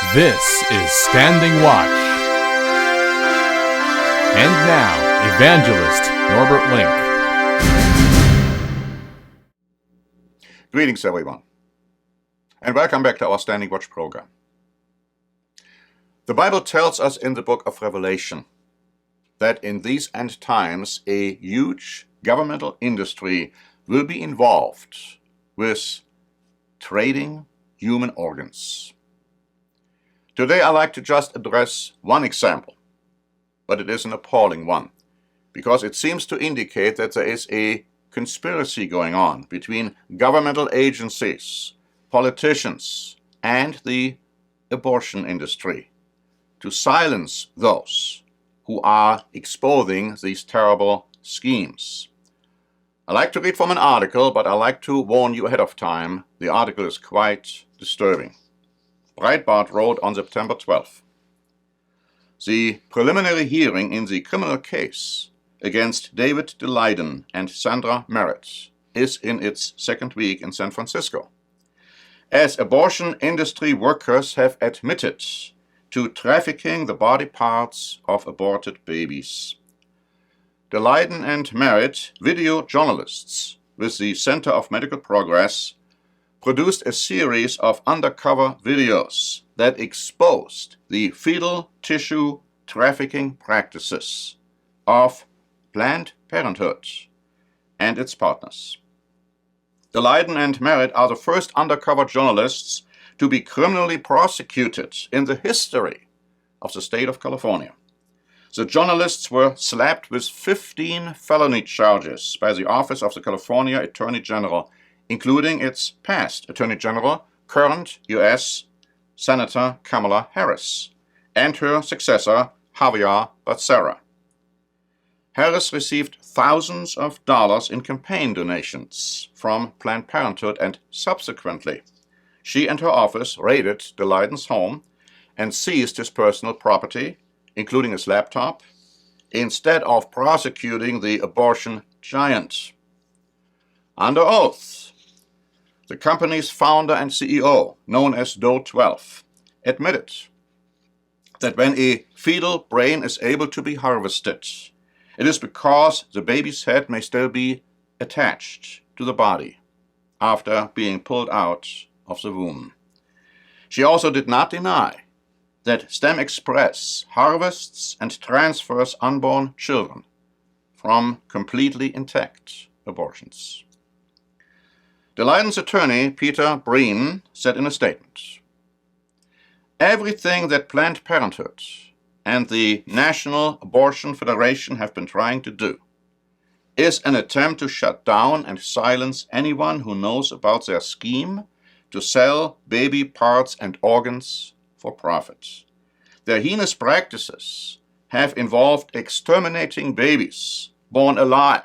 This is Standing Watch. And now, Evangelist Norbert Link. Greetings, everyone, and welcome back to our Standing Watch program. The Bible tells us in the book of Revelation that in these end times a huge governmental industry will be involved with trading human organs. Today I'd like to just address one example, but it is an appalling one, because it seems to indicate that there is a conspiracy going on between governmental agencies, politicians, and the abortion industry to silence those who are exposing these terrible schemes. I like to read from an article, but I like to warn you ahead of time. The article is quite disturbing. Breitbart wrote on September 12th, "The preliminary hearing in the criminal case against David Leiden and Sandra Merritt is in its second week in San Francisco, as abortion industry workers have admitted to trafficking the body parts of aborted babies. The Leiden and Merritt, video journalists with the Center of Medical Progress, produced a series of undercover videos that exposed the fetal tissue trafficking practices of Planned Parenthood and its partners. The Leiden and Merritt are the first undercover journalists to be criminally prosecuted in the history of the state of California. The journalists were slapped with 15 felony charges by the Office of the California Attorney General, including its past Attorney General, current U.S. Senator Kamala Harris, and her successor, Javier Becerra. Harris received thousands of dollars in campaign donations from Planned Parenthood, and subsequently, she and her office raided the Leiden's home and seized his personal property, including his laptop, instead of prosecuting the abortion giant. Under oath, the company's founder and CEO, known as Doe 12, admitted that when a fetal brain is able to be harvested, it is because the baby's head may still be attached to the body after being pulled out of the womb. She also did not deny that STEM Express harvests and transfers unborn children from completely intact abortions. The Leiden's attorney, Peter Breen, said in a statement, "Everything that Planned Parenthood and the National Abortion Federation have been trying to do is an attempt to shut down and silence anyone who knows about their scheme to sell baby parts and organs for profit. Their heinous practices have involved exterminating babies born alive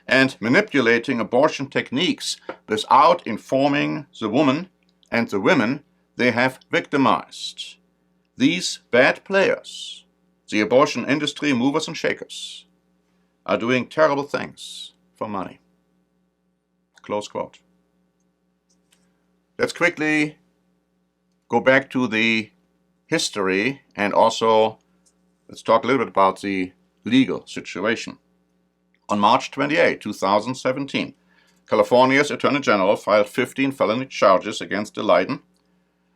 and manipulating abortion techniques without informing the woman and the women they have victimized. These bad players, the abortion industry movers and shakers, are doing terrible things for money." Close quote. Let's quickly go back to the history, and also let's talk a little bit about the legal situation. On March 28, 2017, California's Attorney General filed 15 felony charges against Leiden,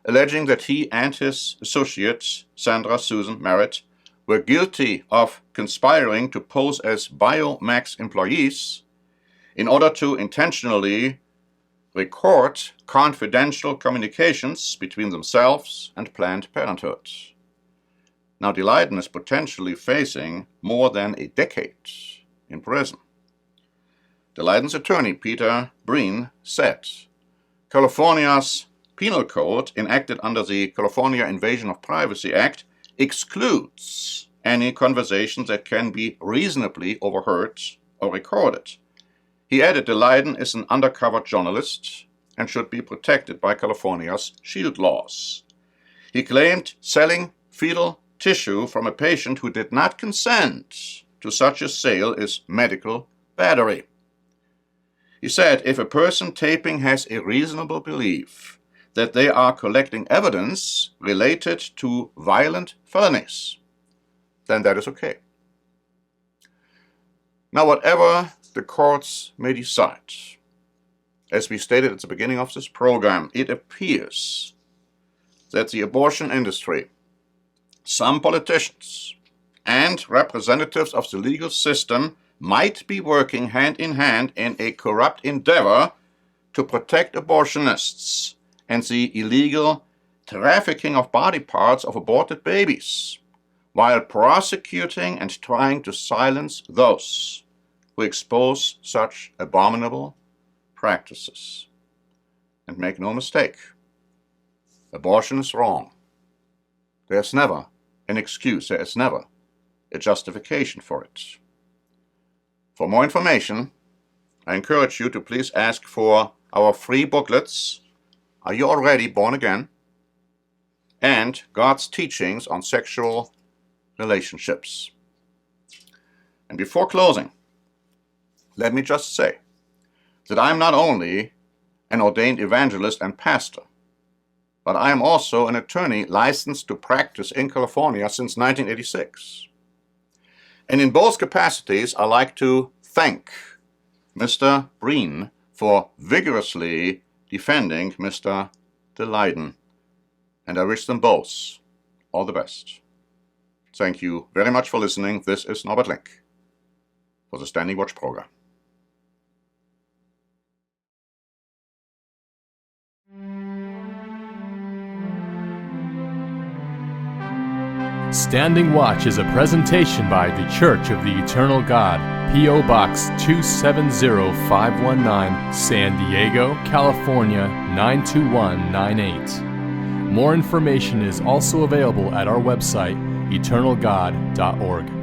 alleging that he and his associate, Sandra Susan Merritt, were guilty of conspiring to pose as Biomax employees in order to intentionally record confidential communications between themselves and Planned Parenthood. Now, Leiden is potentially facing more than a decade in prison. Leiden's attorney, Peter Breen, said, "California's penal code, enacted under the California Invasion of Privacy Act, excludes any conversation that can be reasonably overheard or recorded." He added Leiden is an undercover journalist and should be protected by California's shield laws. He claimed selling fetal tissue from a patient who did not consent to such a sale is medical battery. He said, "If a person taping has a reasonable belief that they are collecting evidence related to violent felonies, then that is okay. Now, whatever the courts may decide, as we stated at the beginning of this program, it appears that the abortion industry, some politicians, and representatives of the legal system might be working hand in hand in a corrupt endeavor to protect abortionists and the illegal trafficking of body parts of aborted babies, while prosecuting and trying to silence those who expose such abominable practices. And make no mistake, abortion is wrong. There's never an excuse, there is never a justification for it. For more information, I encourage you to please ask for our free booklets, Are You Already Born Again? And God's Teachings on Sexual Relationships. And before closing, let me just say that I am not only an ordained evangelist and pastor, but I am also an attorney licensed to practice in California since 1986. And in both capacities, I like to thank Mr. Breen for vigorously defending Mr. De Leiden. And I wish them both all the best. Thank you very much for listening. This is Norbert Link for the Standing Watch program. Standing Watch is a presentation by The Church of the Eternal God, P.O. Box 270519, San Diego, California 92198. More information is also available at our website, eternalgod.org.